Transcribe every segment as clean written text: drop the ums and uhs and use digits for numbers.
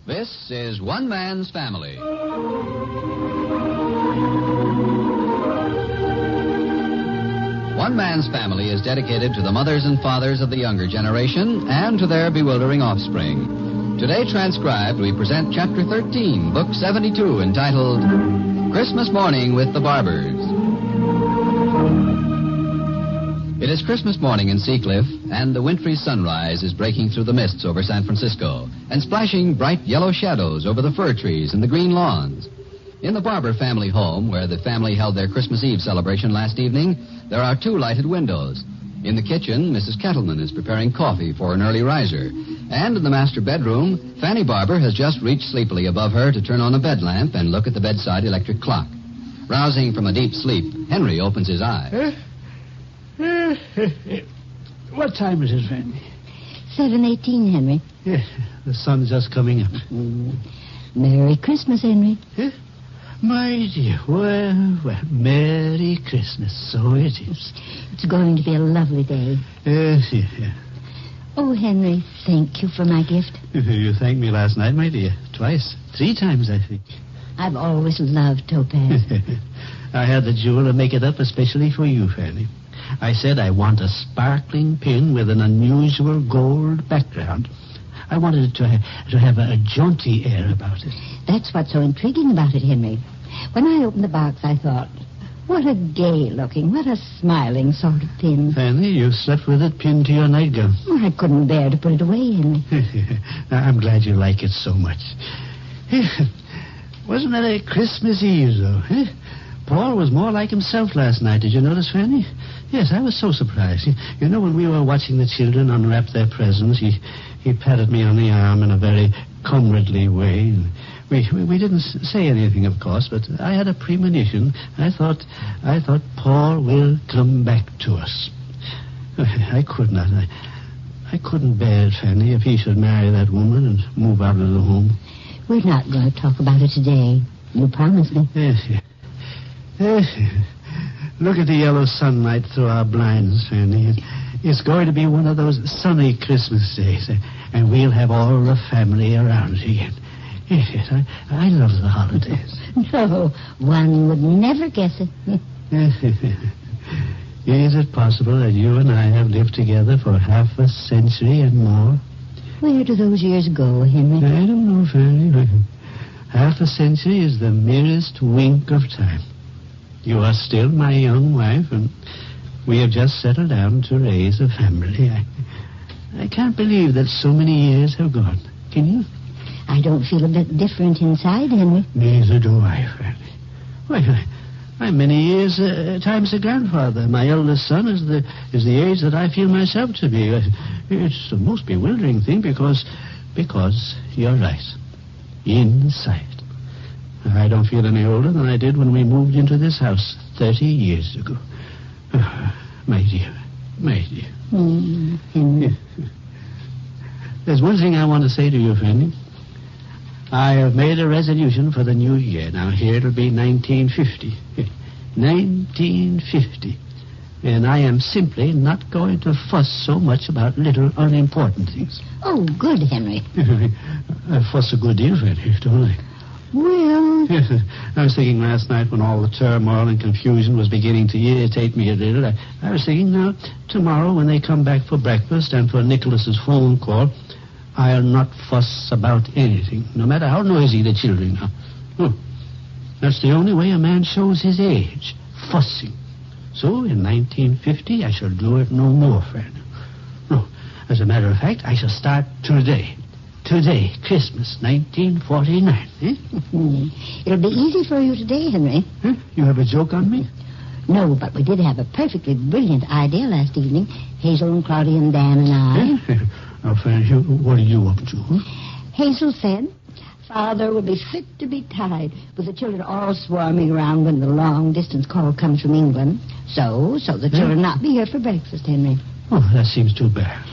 This is One Man's Family. One Man's Family is dedicated to the mothers and fathers of the younger generation and to their bewildering offspring. Today transcribed, we present Chapter 13, Book 72, entitled Christmas Morning with the Barbers. It is Christmas morning in Seacliff, and the wintry sunrise is breaking through the mists over San Francisco and splashing bright yellow shadows over the fir trees and the green lawns. In the Barbour family home, where the family held their Christmas Eve celebration last evening, there are 2 lighted windows. In the kitchen, Mrs. Kettleman is preparing coffee for an early riser. And in the master bedroom, Fanny Barbour has just reached sleepily above her to turn on a bed lamp and look at the bedside electric clock. Rousing from a deep sleep, Henry opens his eyes. What time is it, Fanny? 7:18, Henry. Yeah, the sun's just coming up. Merry Christmas, Henry. My dear, well, Merry Christmas, so it is. It's going to be a lovely day. Yes, yeah. Oh, Henry, thank you for my gift. You thanked me last night, my dear. Twice. 3 times, I think. I've always loved topaz. I had the jeweler make it up especially for you, Fanny. I said I want a sparkling pin with an unusual gold background. I wanted it to have a jaunty air about it. That's what's so intriguing about it, Henry. When I opened the box, I thought, what a gay-looking, what a smiling sort of pin. Fanny, you slept with it pinned to your nightgown. Well, I couldn't bear to put it away, Henry. I'm glad you like it so much. Wasn't that a Christmas Eve, though? Paul was more like himself last night. Did you notice, Fanny? Yes, I was so surprised. You know, when we were watching the children unwrap their presents, he patted me on the arm in a very comradely way. We didn't say anything, of course, but I had a premonition. I thought Paul will come back to us. I could not. I couldn't bear it, Fanny, if he should marry that woman and move out of the home. We're not going to talk about it today. You promised me. Yes. Look at the yellow sunlight through our blinds, Fanny. It's going to be one of those sunny Christmas days, and we'll have all the family around again. Yes, I love the holidays. No, one would never guess it. Is it possible that you and I have lived together for half a century and more? Where do those years go, Henry? I don't know, Fanny. Half a century is the merest wink of time. You are still my young wife, and we have just settled down to raise a family. I can't believe that so many years have gone. Can you? I don't feel a bit different inside, Henry. Neither do I, Fanny. Well, I'm many years times a grandfather. My eldest son is the age that I feel myself to be. It's the most bewildering thing because you're right. Inside. I don't feel any older than I did when we moved into this house 30 years ago. My dear. Henry. There's one thing I want to say to you, Fanny. I have made a resolution for the new year. Now, here it'll be 1950. 1950. And I am simply not going to fuss so much about little unimportant things. Oh, good, Henry. I fuss a good deal, Fanny, don't I? Well... Yes, I was thinking last night when all the turmoil and confusion was beginning to irritate me a little, I was thinking, now, tomorrow when they come back for breakfast and for Nicholas's phone call, I'll not fuss about anything, no matter how noisy the children are. Oh, that's the only way a man shows his age, fussing. So, in 1950, I shall do it no more, Fanny. No, as a matter of fact, I shall start today. Today, Christmas, 1949. It'll be easy for you today, Henry. Huh? You have a joke on me? No, but we did have a perfectly brilliant idea last evening. Hazel and Claudia and Dan and I. Now, Fanny, what are you up to? Hazel said Father will be fit to be tied, with the children all swarming around when the long-distance call comes from England. So the children not be here for breakfast, Henry. Oh, that seems too bad.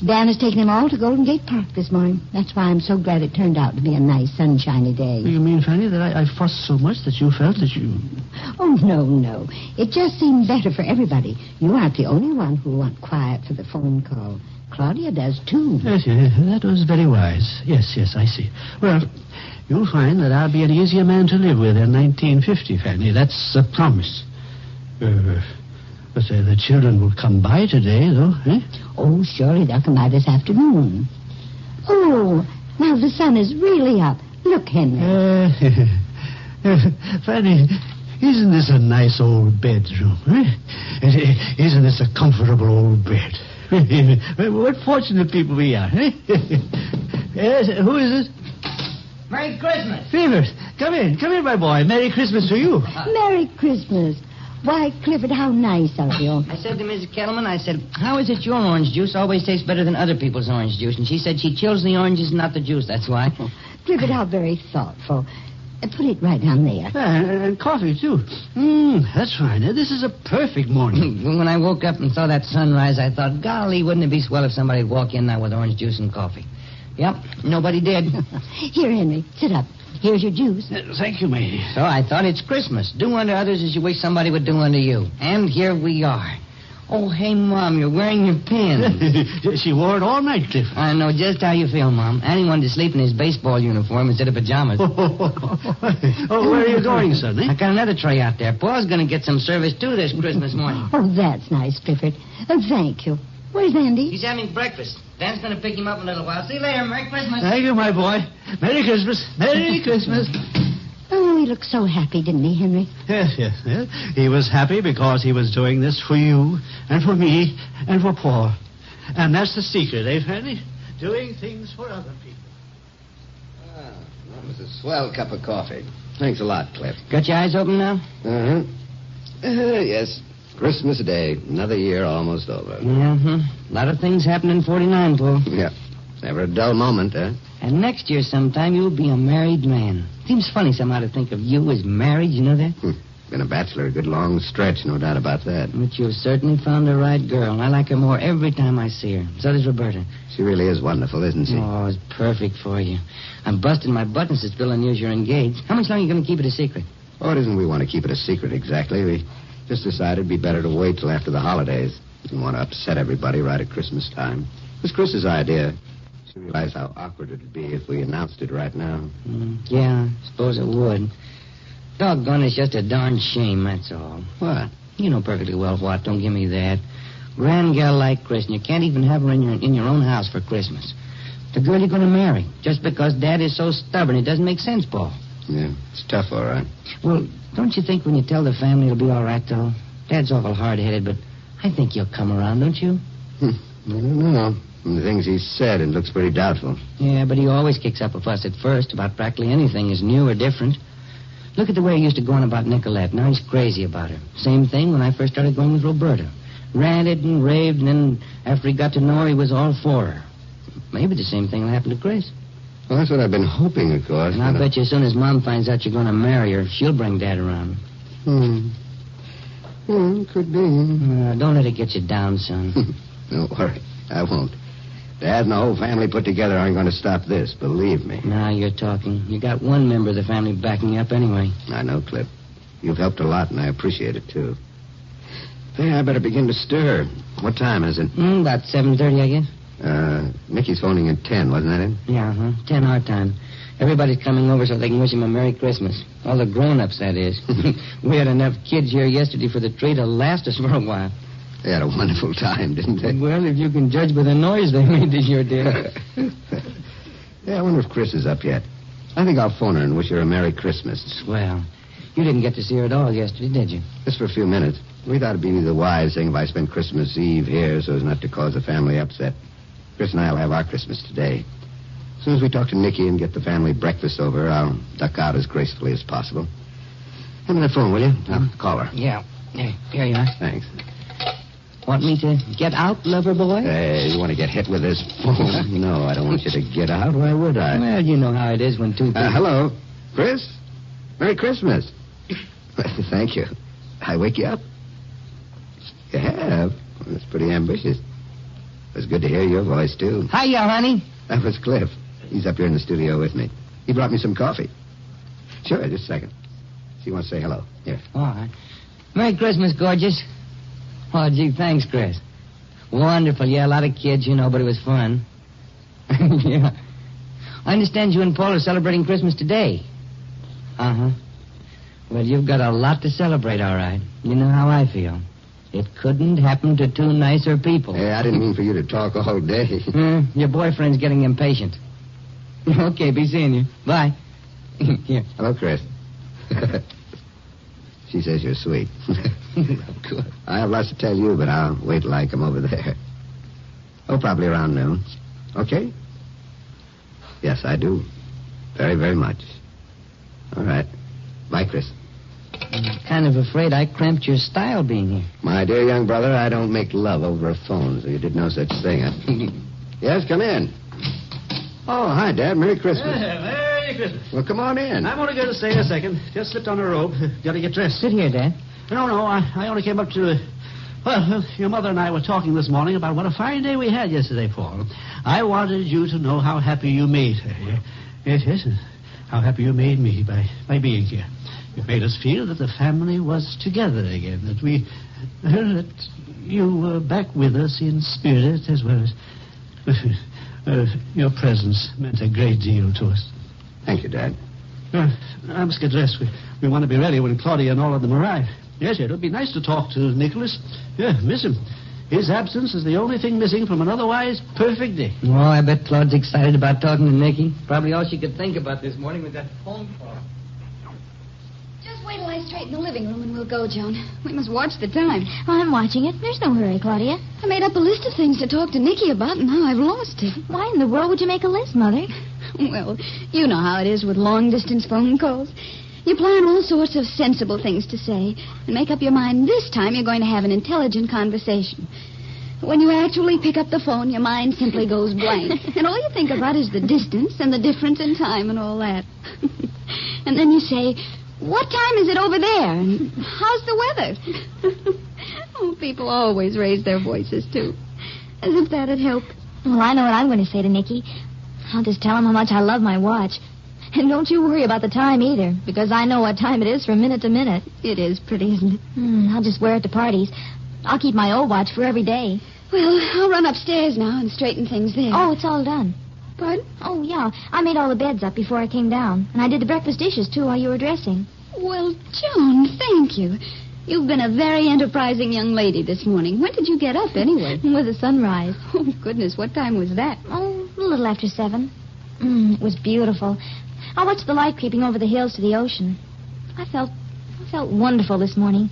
Dan has taken them all to Golden Gate Park this morning. That's why I'm so glad it turned out to be a nice, sunshiny day. You mean, Fanny, that I fussed so much that you felt that you... Oh, no. It just seemed better for everybody. You aren't the only one who want quiet for the phone call. Claudia does, too. Yes, that was very wise. Yes, I see. Well, you'll find that I'll be an easier man to live with in 1950, Fanny. That's a promise. But the children will come by today, though, eh? Oh, surely they'll come by this afternoon. Oh, now the sun is really up. Look, Henry. Fanny, isn't this a nice old bedroom, eh? Isn't this a comfortable old bed? What fortunate people we are, eh? Yes, who is it? Merry Christmas. Beavers, come in, my boy. Merry Christmas to you. Merry Christmas. Why, Clifford, how nice of you. I said to Mrs. Kettleman, how is it your orange juice always tastes better than other people's orange juice? And she said she chills the oranges, not the juice, that's why. Clifford, how very thoughtful. Put it right down there. And coffee, too. That's fine. This is a perfect morning. When I woke up and saw that sunrise, I thought, golly, wouldn't it be swell if somebody'd walk in now with orange juice and coffee? Yep, nobody did. Here, Henry, sit up. Here's your juice. Thank you, matey. So I thought it's Christmas. Do unto others as you wish somebody would do unto you. And here we are. Oh, hey, Mom, you're wearing your pin. She wore it all night, Cliff. I know just how you feel, Mom. Annie wanted to sleep in his baseball uniform instead of pajamas. Where are you going, son? I got another tray out there. Paul's going to get some service, too, this Christmas morning. Oh, that's nice, Clifford. Thank you. Where's Andy? He's having breakfast. Dan's going to pick him up in a little while. See you later. Merry Christmas. Thank you, my boy. Merry Christmas. Merry Christmas. Oh, he looked so happy, didn't he, Henry? Yes. He was happy because he was doing this for you and for me and for Paul. And that's the secret, eh, Fanny? Doing things for other people. That was a swell cup of coffee. Thanks a lot, Cliff. Got your eyes open now? Uh-huh. Yes. Christmas Day. Another year almost over. A lot of things happened in 49, Paul. Yeah. Never a dull moment, huh? And next year sometime you'll be a married man. Seems funny somehow to think of you as married, you know that? Been a bachelor a good long stretch, no doubt about that. But you've certainly found the right girl. I like her more every time I see her. So does Roberta. She really is wonderful, isn't she? Oh, it's perfect for you. I'm busting my buttons to spill on news you're engaged. How much longer are you going to keep it a secret? Oh, it isn't we want to keep it a secret exactly. We just decided it'd be better to wait till after the holidays. Didn't want to upset everybody right at Christmas time. It was Chris's idea. She realized how awkward it'd be if we announced it right now. Yeah, I suppose it would. Doggone, it's just a darn shame, that's all. What? You know perfectly well what. Don't give me that. Grand gal like Chris, and you can't even have her in your own house for Christmas. The girl you're going to marry, just because Dad is so stubborn. It doesn't make sense, Paul. Yeah, it's tough, all right. Well, don't you think when you tell the family it'll be all right, though? Dad's awful hard-headed, but I think you'll come around, don't you? I don't know. From the things he's said, it looks pretty doubtful. Yeah, but he always kicks up a fuss at first about practically anything is new or different. Look at the way he used to go on about Nicolette. Now he's crazy about her. Same thing when I first started going with Roberta. Ranted and raved, and then after he got to know her, he was all for her. Maybe the same thing will happen to Chris. Well, that's what I've been hoping, of course. And I bet you as soon as Mom finds out you're going to marry her, she'll bring Dad around. Could be. Don't let it get you down, son. Don't worry. I won't. Dad and the whole family put together aren't going to stop this, believe me. Now you're talking. You got one member of the family backing you up anyway. I know, Cliff. You've helped a lot, and I appreciate it, too. Hey, I better begin to stir. What time is it? About 7:30, I guess. Mickey's phoning at 10, wasn't that it? Yeah, 10 our time. Everybody's coming over so they can wish him a Merry Christmas. All the grown-ups, that is. We had enough kids here yesterday for the tree to last us for a while. They had a wonderful time, didn't they? Well, if you can judge by the noise they made this year, dear. Yeah, I wonder if Chris is up yet. I think I'll phone her and wish her a Merry Christmas. Well, you didn't get to see her at all yesterday, did you? Just for a few minutes. We thought it'd be the wise thing if I spent Christmas Eve here so as not to cause the family upset. Chris and I will have our Christmas today. As soon as we talk to Nicky and get the family breakfast over, I'll duck out as gracefully as possible. Hand me the phone, will you? I'll call her. Yeah. Here you are. Thanks. Want me to get out, lover boy? Hey, you want to get hit with this phone? No, I don't want you to get out. Why would I? Well, you know how it is when two people... Hello? Chris? Merry Christmas. Thank you. I wake you up? You have? Well, that's pretty ambitious. It was good to hear your voice, too. Hiya, honey. That was Cliff. He's up here in the studio with me. He brought me some coffee. Sure, just a second. She wants to say hello. Here. All right. Merry Christmas, gorgeous. Oh, gee, thanks, Chris. Wonderful. Yeah, a lot of kids, but it was fun. Yeah. I understand you and Paul are celebrating Christmas today. Uh-huh. Well, you've got a lot to celebrate, all right. You know how I feel. It couldn't happen to two nicer people. Hey, I didn't mean for you to talk all day. Your boyfriend's getting impatient. Okay, be seeing you. Bye. Here. Hello, Chris. She says you're sweet. Good. I have lots to tell you, but I'll wait till I come over there. Oh, probably around noon. Okay? Yes, I do. Very, very much. All right. Bye, Chris. I'm kind of afraid I cramped your style being here. My dear young brother, I don't make love over a phone, so you did no such thing. Yes, come in. Oh, hi, Dad. Merry Christmas. Merry Christmas. Well, come on in. I'm only going to stay a second. Just slipped on a robe. Got to get dressed. Sit here, Dad. No, I only came up to... Well, your mother and I were talking this morning about what a fine day we had yesterday, Paul. I wanted you to know how happy you made her. Yes, how happy you made me by being here. You made us feel that the family was together again, that you were back with us in spirit as well as... your presence meant a great deal to us. Thank you, Dad. I must get dressed. We want to be ready when Claudia and all of them arrive. Yes, it would be nice to talk to Nicholas. Yeah, miss him. His absence is the only thing missing from an otherwise perfect day. Oh, I bet Claude's excited about talking to Nicky. Probably all she could think about this morning was that phone call. Just wait till I straighten the living room and we'll go, Joan. We must watch the time. Oh, I'm watching it. There's no hurry, Claudia. I made up a list of things to talk to Nicky about, and now I've lost it. Why in the world would you make a list, Mother? Well, you know how it is with long-distance phone calls. You plan all sorts of sensible things to say and make up your mind this time you're going to have an intelligent conversation. When you actually pick up the phone, your mind simply goes blank. And all you think about is the distance and the difference in time and all that. And then you say, what time is it over there? And how's the weather? Oh, people always raise their voices, too. As if that'd help. Well, I know what I'm going to say to Nicky. I'll just tell him how much I love my watch. And don't you worry about the time either, because I know what time it is from minute to minute. It is pretty, isn't it? I'll just wear it to parties. I'll keep my old watch for every day. Well, I'll run upstairs now and straighten things there. Oh, it's all done. Pardon? Oh, yeah. I made all the beds up before I came down. And I did the breakfast dishes, too, while you were dressing. Well, Joan, thank you. You've been a very enterprising young lady this morning. When did you get up, anyway? With the sunrise. Oh, goodness, what time was that? Oh, a little after 7. It was beautiful. I watched the light creeping over the hills to the ocean. I felt wonderful this morning.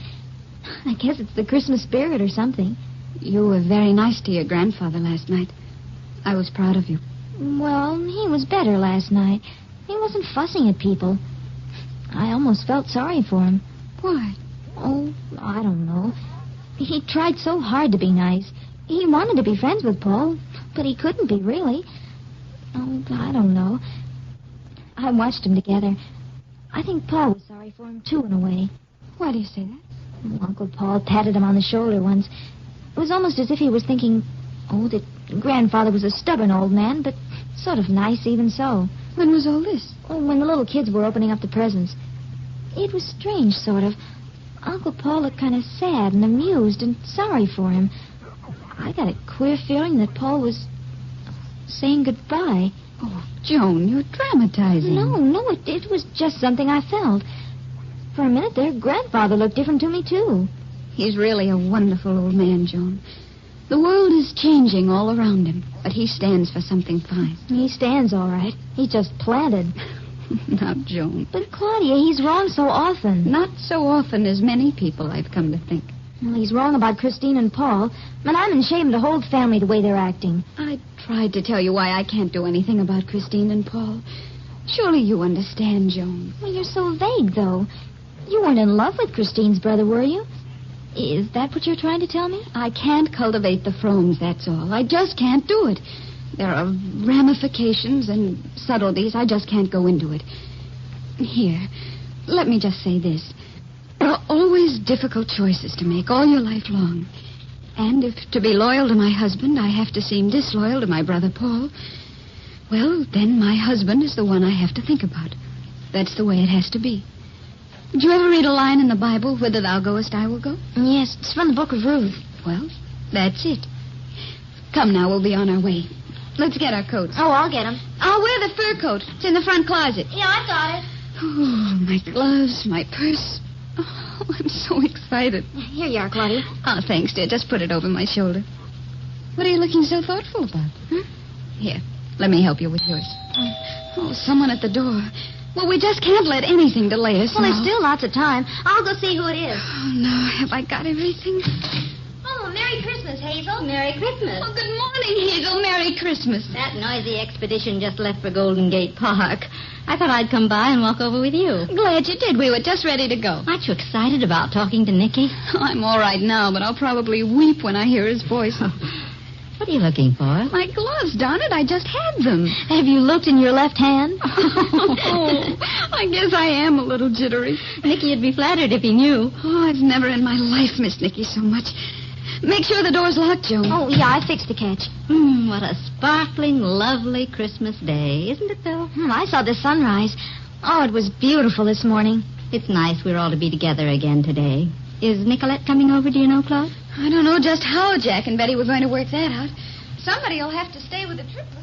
I guess it's the Christmas spirit or something. You were very nice to your grandfather last night. I was proud of you. Well, he was better last night. He wasn't fussing at people. I almost felt sorry for him. Why? Oh, I don't know. He tried so hard to be nice. He wanted to be friends with Paul, but he couldn't be, really. Oh, I don't know. I watched them together. I think Paul was sorry for him, too, in a way. Why do you say that? Oh, Uncle Paul patted him on the shoulder once. It was almost as if he was thinking, that Grandfather was a stubborn old man, but sort of nice even so. When was all this? Oh, when the little kids were opening up the presents. It was strange, sort of. Uncle Paul looked kind of sad and amused and sorry for him. I got a queer feeling that Paul was saying goodbye. Oh, Joan, you're dramatizing. No, it was just something I felt. For a minute there, Grandfather looked different to me, too. He's really a wonderful old man, Joan. The world is changing all around him, but he stands for something fine. He stands all right. He's just planted. Now, Joan. But, Claudia, he's wrong so often. Not so often as many people, I've come to think. Well, he's wrong about Christine and Paul, and I'm ashamed of the whole family the way they're acting. I tried to tell you why I can't do anything about Christine and Paul. Surely you understand, Joan. Well, you're so vague, though. You weren't in love with Christine's brother, were you? Is that what you're trying to tell me? I can't cultivate the Fromes, that's all. I just can't do it. There are ramifications and subtleties. I just can't go into it. Here, let me just say this. There are always difficult choices to make all your life long. And if to be loyal to my husband, I have to seem disloyal to my brother Paul, well, then my husband is the one I have to think about. That's the way it has to be. Did you ever read a line in the Bible, whither thou goest, I will go? Yes, it's from the book of Ruth. Well, that's it. Come now, we'll be on our way. Let's get our coats. Oh, I'll get them. I'll wear the fur coat. It's in the front closet. Yeah, I got it. Oh, my gloves, my purse. Oh, I'm so excited. Here you are, Claudia. Oh, thanks, dear. Just put it over my shoulder. What are you looking so thoughtful about? Huh? Here, let me help you with yours. Oh, someone at the door. Well, we just can't let anything delay us. Well, now. there's still lots of time. I'll go see who it is. Oh, no. Have I got everything? Oh, Merry Christmas, Hazel. Merry Christmas. Oh, good morning, Hazel. Merry Christmas. That noisy expedition just left for Golden Gate Park. I thought I'd come by and walk over with you. Glad you did. We were just ready to go. Aren't you excited about talking to Nicky? Oh, I'm all right now, but I'll probably weep when I hear his voice. What are you looking for? My gloves, darn it. I just had them. Have you looked in your left hand? Oh, I guess I am a little jittery. Nicky'd be flattered if he knew. Oh, I've never in my life missed Nicky so much. Make sure the door's locked, Joe. Oh, yeah, I fixed the catch. What a sparkling, lovely Christmas day, isn't it, though? I saw the sunrise. Oh, it was beautiful this morning. It's nice we're all to be together again today. Is Nicolette coming over, do you know, Claude? I don't know just how Jack and Betty were going to work that out. Somebody will have to stay with the triplets.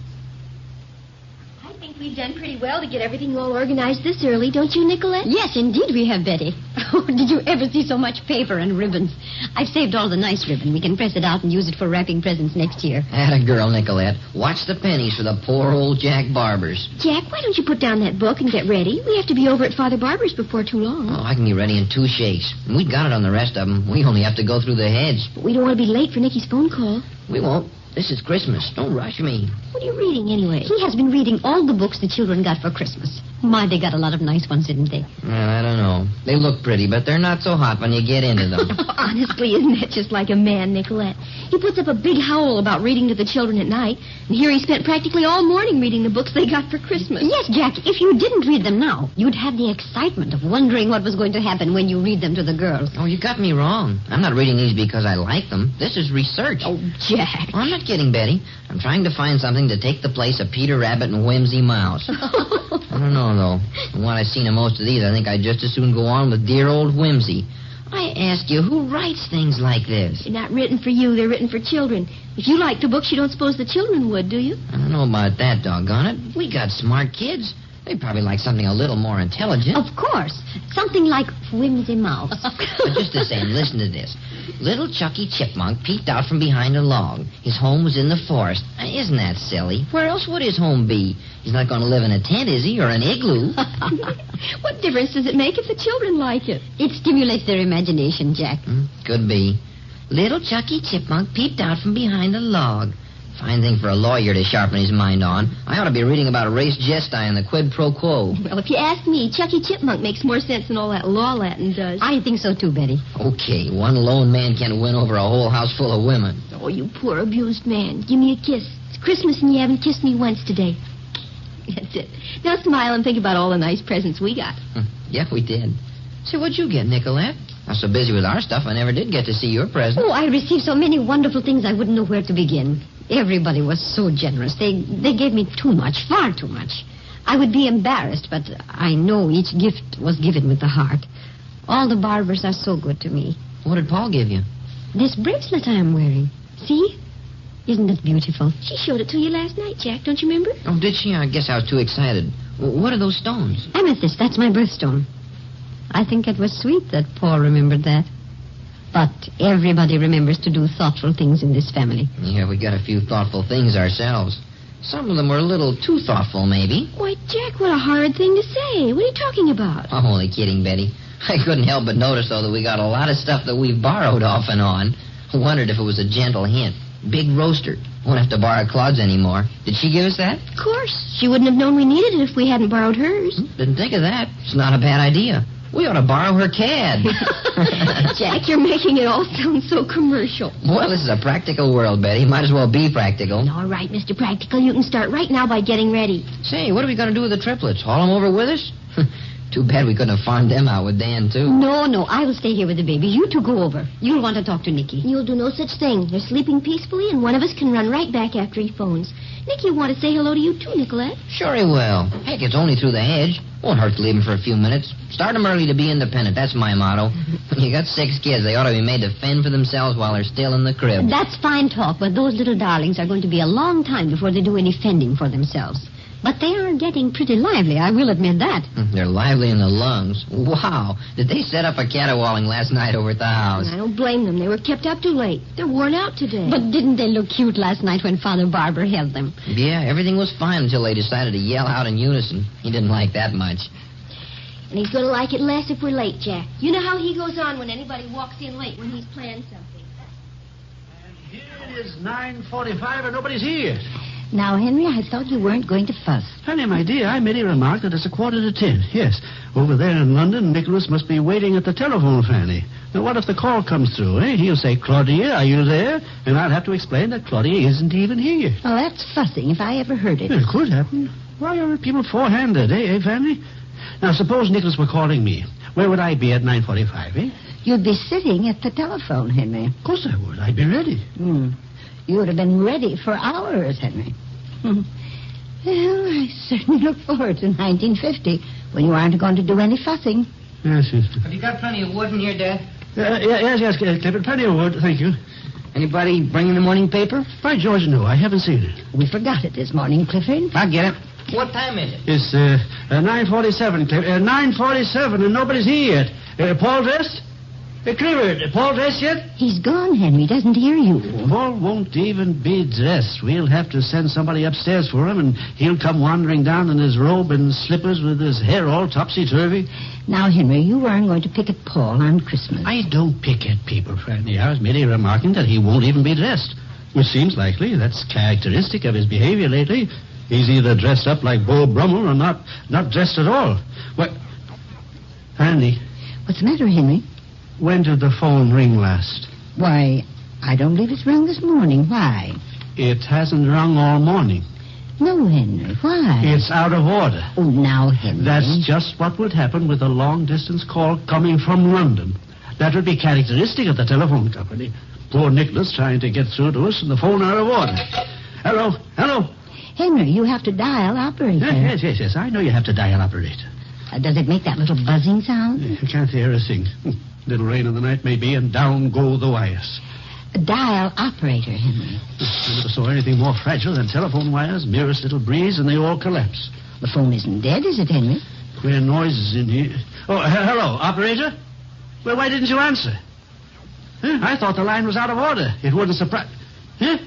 I think we've done pretty well to get everything all organized this early, don't you, Nicolette? Yes, indeed we have, Betty. Oh, did you ever see so much paper and ribbons? I've saved all the nice ribbon. We can press it out and use it for wrapping presents next year. Atta girl, Nicolette. Watch the pennies for the poor old Jack Barbers. Jack, why don't you put down that book and get ready? We have to be over at Father Barber's before too long. Oh, I can be ready in 2 shakes. We got it on the rest of them. We only have to go through the heads. But we don't want to be late for Nicky's phone call. We won't. This is Christmas. Don't rush me. What are you reading, anyway? He has been reading all the books the children got for Christmas. My, they got a lot of nice ones, didn't they? Well, I don't know. They look pretty, but they're not so hot when you get into them. Honestly, isn't that just like a man, Nicolette? He puts up a big howl about reading to the children at night, and here he spent practically all morning reading the books they got for Christmas. Yes, Jack, if you didn't read them now, you'd have the excitement of wondering what was going to happen when you read them to the girls. Oh, you got me wrong. I'm not reading these because I like them. This is research. Oh, Jack. Oh, I'm not kidding, Betty. I'm trying to find something to take the place of Peter Rabbit and Whimsy Mouse. I don't know, though. From what I've seen of most of these, I think I'd just as soon go on with dear old Whimsy. I ask you, who writes things like this? They're not written for you. They're written for children. If you liked the books, you don't suppose the children would, do you? I don't know about that, doggone it. We got smart kids. They'd probably like something a little more intelligent. Of course. Something like Whimsy Mouse. But just the same, listen to this. Little Chucky Chipmunk peeked out from behind a log. His home was in the forest. Isn't that silly? Where else would his home be? He's not going to live in a tent, is he, or an igloo? What difference does it make if the children like it? It stimulates their imagination, Jack. Could be. Little Chucky Chipmunk peeped out from behind a log. Fine thing for a lawyer to sharpen his mind on. I ought to be reading about res gestae and the quid pro quo. Well, if you ask me, Chucky Chipmunk makes more sense than all that law Latin does. I think so, too, Betty. Okay, one lone man can't win over a whole house full of women. Oh, you poor abused man. Give me a kiss. It's Christmas and you haven't kissed me once today. That's it. Now smile and think about all the nice presents we got. Yeah, we did. Say, what'd you get, Nicolette? I was so busy with our stuff, I never did get to see your present. Oh, I received so many wonderful things I wouldn't know where to begin. Everybody was so generous. They gave me too much, far too much. I would be embarrassed, but I know each gift was given with the heart. All the Barbers are so good to me. What did Paul give you? This bracelet I am wearing. See? Isn't it beautiful? She showed it to you last night, Jack. Don't you remember? Oh, did she? I guess I was too excited. What are those stones? Amethyst, that's my birthstone. I think it was sweet that Paul remembered that. But everybody remembers to do thoughtful things in this family. Yeah, we got a few thoughtful things ourselves. Some of them were a little too thoughtful, maybe. Why, Jack, what a hard thing to say. What are you talking about? I'm only kidding, Betty. I couldn't help but notice, though, that we got a lot of stuff that we've borrowed off and on. I wondered if it was a gentle hint. Big roaster. Won't have to borrow Claude's anymore. Did she give us that? Of course. She wouldn't have known we needed it if we hadn't borrowed hers. Didn't think of that. It's not a bad idea. We ought to borrow her cad. Jack, you're making it all sound so commercial. Well, this is a practical world, Betty. Might as well be practical. All right, Mr. Practical, you can start right now by getting ready. Say, what are we going to do with the triplets? Haul them over with us? Too bad we couldn't have farmed them out with Dan, too. No, I will stay here with the baby. You two go over. You'll want to talk to Nicky. You'll do no such thing. They're sleeping peacefully, and one of us can run right back after he phones. Nicky will want to say hello to you, too, Nicolette. Sure he will. Heck, it's only through the hedge. Won't hurt to leave him for a few minutes. Start them early to be independent. That's my motto. When you got 6 kids, they ought to be made to fend for themselves while they're still in the crib. That's fine talk, but those little darlings are going to be a long time before they do any fending for themselves. But they are getting pretty lively, I will admit that. They're lively in the lungs. Wow. Did they set up a caterwauling last night over at the house? I don't blame them. They were kept up too late. They're worn out today. But didn't they look cute last night when Father Barbour held them? Yeah, everything was fine until they decided to yell out in unison. He didn't like that much. And he's going to like it less if we're late, Jack. You know how he goes on when anybody walks in late when he's planned something. And here it is 9:45 and nobody's here. Now, Henry, I thought you weren't going to fuss. Fanny, my dear, I merely remarked that it's 9:45. Yes, over there in London, Nicholas must be waiting at the telephone, Fanny. Now, what if the call comes through, eh? He'll say, Claudia, are you there? And I'll have to explain that Claudia isn't even here. Well, that's fussing, if I ever heard it. It could happen. Why are people forehanded, eh, Fanny? Now, suppose Nicholas were calling me. Where would I be at 9:45, eh? You'd be sitting at the telephone, Henry. Of course I would. I'd be ready. You would have been ready for hours, Henry. Well, I certainly look forward to 1950, when you aren't going to do any fussing. Yes. Have you got plenty of wood in here, Dad? Yes, Clifford. Plenty of wood, thank you. Anybody bringing the morning paper? By George, no, I haven't seen it. We forgot it this morning, Clifford. I'll get it. What time is it? It's 9:47, Clifford. 9:47, and nobody's here yet. Paul dressed? Clifford, Paul dressed yet? He's gone, Henry. Doesn't hear you. Paul won't even be dressed. We'll have to send somebody upstairs for him, and he'll come wandering down in his robe and slippers with his hair all topsy-turvy. Now, Henry, you weren't going to pick at Paul on Christmas. I don't pick at people, Fanny. I was merely remarking that he won't even be dressed, which seems likely. That's characteristic of his behavior lately. He's either dressed up like Beau Brummel or not dressed at all. What? Fanny. What's the matter, Henry? When did the phone ring last? Why, I don't believe it's rung this morning. Why? It hasn't rung all morning. No, Henry. Why? It's out of order. Oh, now, Henry. That's just what would happen with a long-distance call coming from London. That would be characteristic of the telephone company. Poor Nicholas trying to get through to us and the phone out of order. Hello. Henry, you have to dial operator. Yes. I know you have to dial operator. Does it make that little buzzing sound? You can't hear a thing. Little rain in the night maybe, and down go the wires. Dial operator, Henry. I never saw anything more fragile than telephone wires. Merest little breeze, and they all collapse. The phone isn't dead, is it, Henry? Queer noises in here. Oh, hello, operator? Well, why didn't you answer? Huh? I thought the line was out of order. It wouldn't surprise... Huh?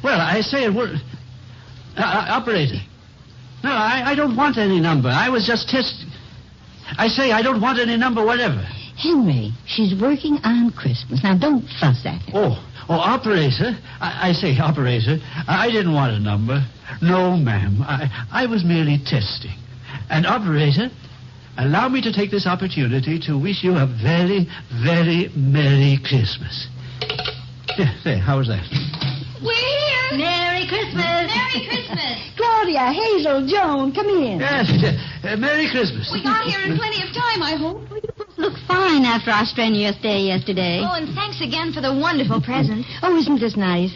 Well, I say it would... operator. No, I don't want any number. I was just testing. I say I don't want any number whatever. Henry, she's working on Christmas. Now, don't fuss at her. Oh, operator. I say, operator, I didn't want a number. No, ma'am. I was merely testing. And, operator, allow me to take this opportunity to wish you a very, very Merry Christmas. There, how was that? We're here. Merry Christmas. Merry Christmas. Claudia, Hazel, Joan, come in. Yes, Merry Christmas. We got here in plenty of time, I hope. Look fine after our strenuous day yesterday. Oh, and thanks again for the wonderful present. Oh, isn't this nice?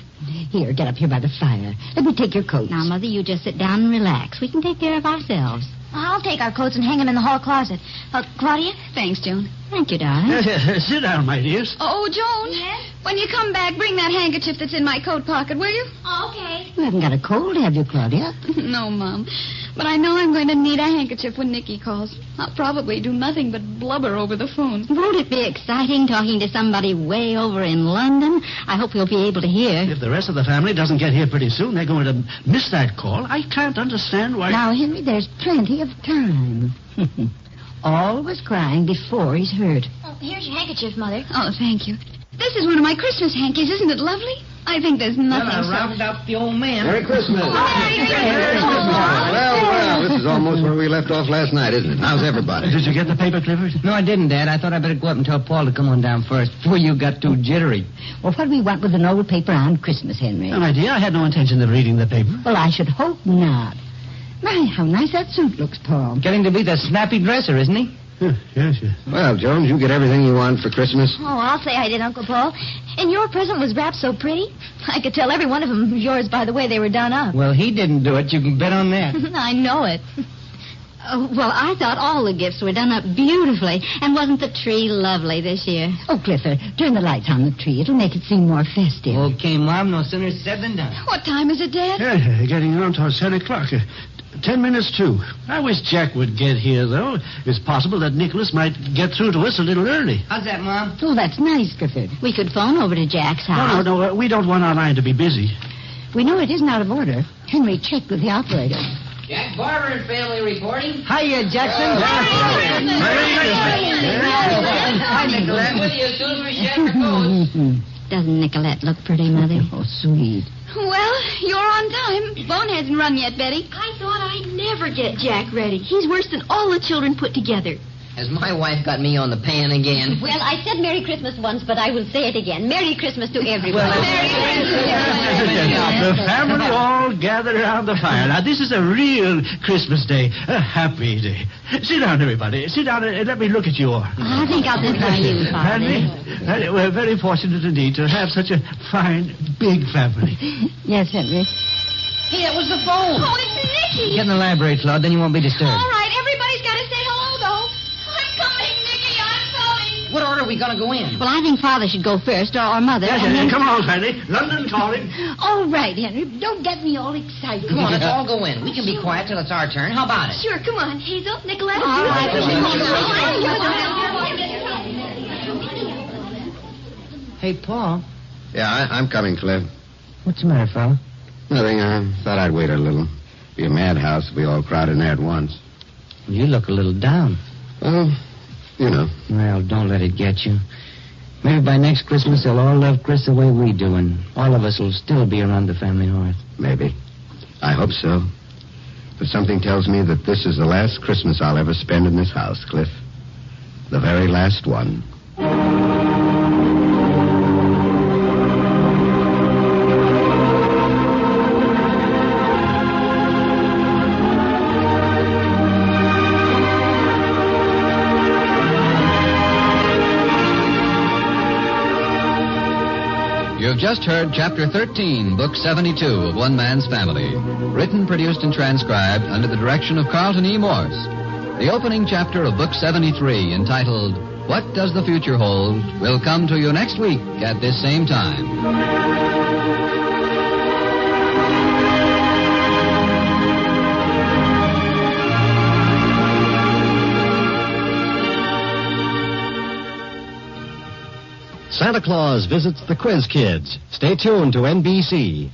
Here, get up here by the fire. Let me take your coats. Now, Mother, you just sit down and relax. We can take care of ourselves. I'll take our coats and hang them in the hall closet. Claudia? Thanks, Joan. Thank you, darling. Yes, sit down, my dears. Oh, Joan. Yes? When you come back, bring that handkerchief that's in my coat pocket, will you? Oh, okay. You haven't got a cold, have you, Claudia? No, Mom. But I know I'm going to need a handkerchief when Nicky calls. I'll probably do nothing but blubber over the phone. Won't it be exciting talking to somebody way over in London? I hope you'll be able to hear. If the rest of the family doesn't get here pretty soon, they're going to miss that call. I can't understand why... Now, Henry, there's plenty of time. Always crying before he's hurt. Oh, here's your handkerchief, Mother. Oh, thank you. This is one of my Christmas hankies. Isn't it lovely? I think there's nothing Well, I rounded up the old man. Merry Christmas. Merry Christmas. Well, this is almost where we left off last night, isn't it? How's everybody? Did you get the paper, Clifford? No, I didn't, Dad. I thought I'd better go up and tell Paul to come on down first before you got too jittery. Well, what do we want with an old paper on Christmas, Henry? My dear, I had no intention of reading the paper. Well, I should hope not. My, how nice that suit looks, Paul. Getting to be the snappy dresser, isn't he? Yes. Well, Jones, you get everything you want for Christmas? Oh, I'll say I did, Uncle Paul. And your present was wrapped so pretty. I could tell every one of them was yours by the way they were done up. Well, he didn't do it. You can bet on that. I know it. Well, I thought all the gifts were done up beautifully. And wasn't the tree lovely this year? Oh, Clifford, turn the lights on the tree. It'll make it seem more festive. Okay, Mom, no sooner said than done. What time is it, Dad? Yeah, getting on towards 10 o'clock. 10 minutes to. I wish Jack would get here, though. It's possible that Nicholas might get through to us a little early. How's that, Mom? Oh, that's nice, Clifford. We could phone over to Jack's house. No, we don't want our line to be busy. We know it isn't out of order. Henry checked with the operator. Jack Barbour and family reporting. Hiya, Jackson. Hi, Nicolette. With you as soon as we check the codes. Doesn't Nicolette look pretty, Mother? Oh, sweet. Well, you're on time. Phone hasn't rung yet, Betty. I thought I'd never get Jack ready. He's worse than all the children put together. Has my wife got me on the pan again? Well, I said Merry Christmas once, but I will say it again. Merry Christmas to everyone. The family all gathered around the fire. Now, this is a real Christmas day. A happy day. Sit down, everybody. Sit down and let me look at you all. I think I'll sit by you, Father. Fanny, we're very fortunate indeed to have such a fine, big family. Yes, Henry. Hey, that was the phone. Oh, it's Nicky. Get in the library, Claude, then you won't be disturbed. All right, everybody's got to say hello, though. I'm coming, Nicky. I'm coming. What order are we going to go in? Well, I think Father should go first, or Mother. Yes, and then... come on, Fanny. London calling. All right, Henry. Don't get me all excited. Come on, let's all go in. We can be quiet till it's our turn. How about it? Sure, come on. Hazel, Nicolette. All right. Hey, Paul. Yeah, I'm coming, Cliff. What's the matter, fella? Nothing. I thought I'd wait a little. Be a madhouse if we all crowd in there at once. You look a little down. Well, you know. Well, don't let it get you. Maybe by next Christmas they'll all love Chris the way we do, and all of us will still be around the family hearth. Maybe. I hope so. But something tells me that this is the last Christmas I'll ever spend in this house, Cliff. The very last one. You've just heard Chapter 13, Book 72 of One Man's Family. Written, produced, and transcribed under the direction of Carlton E. Morse. The opening chapter of Book 73, entitled, What Does the Future Hold?, will come to you next week at this same time. Santa Claus visits the Quiz Kids. Stay tuned to NBC.